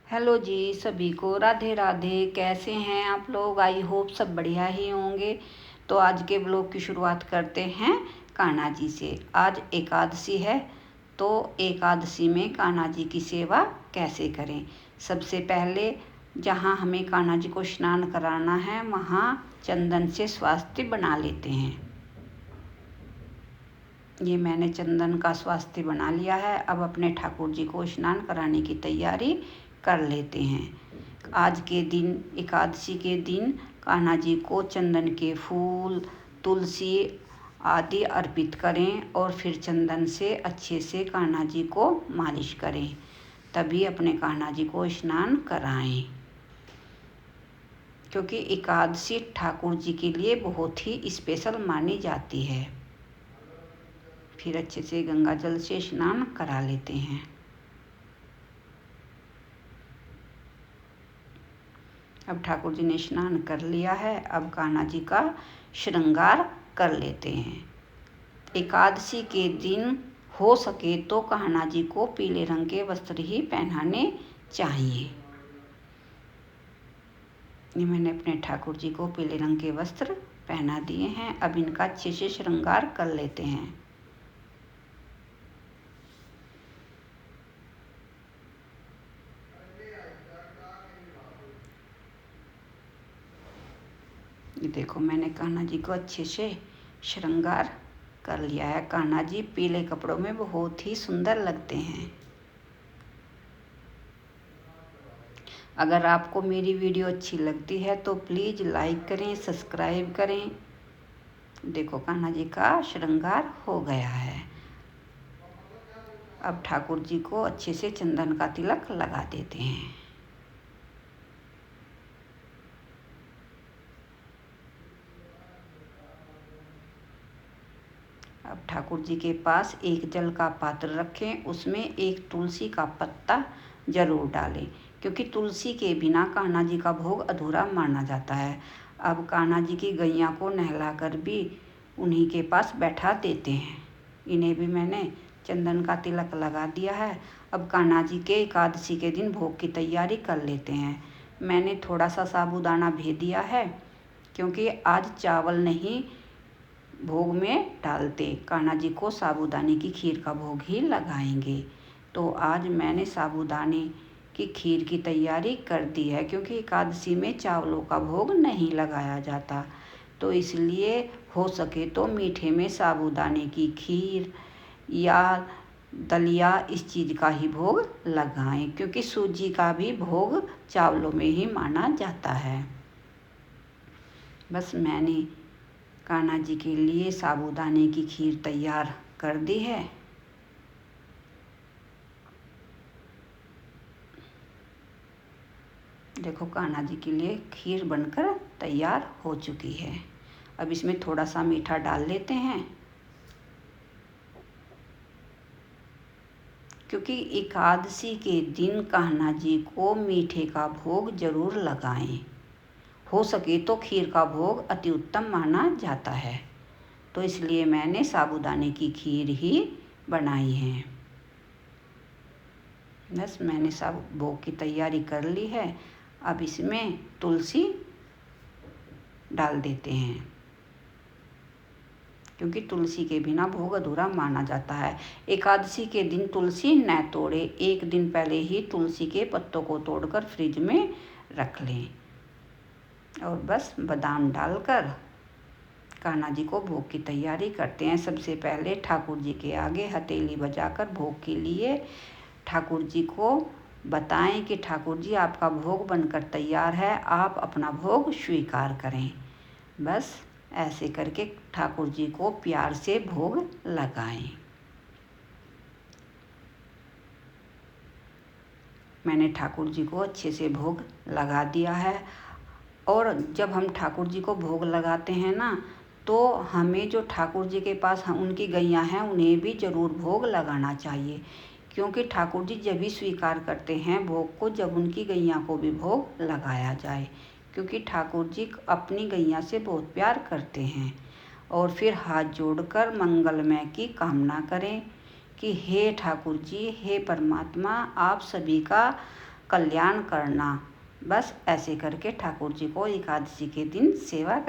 Hello जी, सभी को राधे राधे। कैसे हैं आप लोग? आई होप सब बढ़िया ही होंगे। तो आज के ब्लॉग की शुरुआत करते हैं कान्हा जी से। आज एकादशी है, तो एकादशी में कान्हा जी की सेवा कैसे करें। सबसे पहले जहां हमें कान्हा जी को स्नान कराना है वहां चंदन से स्वास्ति बना लेते हैं। ये मैंने चंदन का स्वास्ति बना लिया है। अब अपने ठाकुर जी को स्नान कराने की तैयारी कर लेते हैं। आज के दिन, एकादशी के दिन, कान्हा जी को चंदन के फूल, तुलसी आदि अर्पित करें और फिर चंदन से अच्छे से कान्हा जी को मालिश करें, तभी अपने कान्हा जी को स्नान कराएं। क्योंकि एकादशी ठाकुर जी के लिए बहुत ही स्पेशल मानी जाती है। फिर अच्छे से गंगा जल से स्नान करा लेते हैं। अब ठाकुर जी ने स्नान कर लिया है। अब कान्हा जी का श्रृंगार कर लेते हैं। एकादशी के दिन हो सके तो कान्हा जी को पीले रंग के वस्त्र ही पहनाने चाहिए। ये मैंने अपने ठाकुर जी को पीले रंग के वस्त्र पहना दिए हैं। अब इनका अच्छे से श्रृंगार कर लेते हैं। ये देखो, मैंने कान्हा जी को अच्छे से श्रृंगार कर लिया है। कान्हा जी पीले कपड़ों में बहुत ही सुंदर लगते हैं। अगर आपको मेरी वीडियो अच्छी लगती है तो प्लीज़ लाइक करें, सब्सक्राइब करें। देखो, कान्हा जी का श्रृंगार हो गया है। अब ठाकुर जी को अच्छे से चंदन का तिलक लगा देते हैं। अब ठाकुर जी के पास एक जल का पात्र रखें, उसमें एक तुलसी का पत्ता जरूर डालें, क्योंकि तुलसी के बिना कान्हा जी का भोग अधूरा माना जाता है। अब कान्हा जी की गैया को नहलाकर भी उन्हीं के पास बैठा देते हैं। इन्हें भी मैंने चंदन का तिलक लगा दिया है। अब कान्हा जी के एकादशी के दिन भोग की तैयारी कर लेते हैं। मैंने थोड़ा सा साबूदाना भेज दिया है, क्योंकि आज चावल नहीं भोग में डालते। कान्हा जी को साबूदाने की खीर का भोग ही लगाएंगे। तो आज मैंने साबूदाने की खीर की तैयारी कर दी है, क्योंकि एकादशी में चावलों का भोग नहीं लगाया जाता। तो इसलिए हो सके तो मीठे में साबूदाने की खीर या दलिया, इस चीज़ का ही भोग लगाएं, क्योंकि सूजी का भी भोग चावलों में ही माना जाता है। बस मैंने कान्हा जी के लिए साबूदाने की खीर तैयार कर दी है। देखो, कान्हा जी के लिए खीर बनकर तैयार हो चुकी है। अब इसमें थोड़ा सा मीठा डाल लेते हैं, क्योंकि एकादशी के दिन कान्हा जी को मीठे का भोग जरूर लगाएं। हो सके तो खीर का भोग अति उत्तम माना जाता है। तो इसलिए मैंने साबूदाने की खीर ही बनाई है। बस मैंने सब भोग की तैयारी कर ली है। अब इसमें तुलसी डाल देते हैं, क्योंकि तुलसी के बिना भोग अधूरा माना जाता है। एकादशी के दिन तुलसी न तोड़े, एक दिन पहले ही तुलसी के पत्तों को तोड़कर फ्रिज में रख लें। और बस बादाम डालकर कान्हा जी को भोग की तैयारी करते हैं। सबसे पहले ठाकुर जी के आगे हथेली बजाकर भोग के लिए ठाकुर जी को बताएं कि ठाकुर जी, आपका भोग बनकर तैयार है, आप अपना भोग स्वीकार करें। बस ऐसे करके ठाकुर जी को प्यार से भोग लगाएं। मैंने ठाकुर जी को अच्छे से भोग लगा दिया है। और जब हम ठाकुर जी को भोग लगाते हैं ना, तो हमें जो ठाकुर जी के पास उनकी गैया हैं उन्हें भी ज़रूर भोग लगाना चाहिए, क्योंकि ठाकुर जी जब भी स्वीकार करते हैं भोग को, जब उनकी गैया को भी भोग लगाया जाए, क्योंकि ठाकुर जी अपनी गैया से बहुत प्यार करते हैं। और फिर हाथ जोड़कर मंगलमय की कामना करें कि हे ठाकुर जी, हे परमात्मा, आप सभी का कल्याण करना। बस ऐसे करके ठाकुर जी को एकादशी के दिन सेवा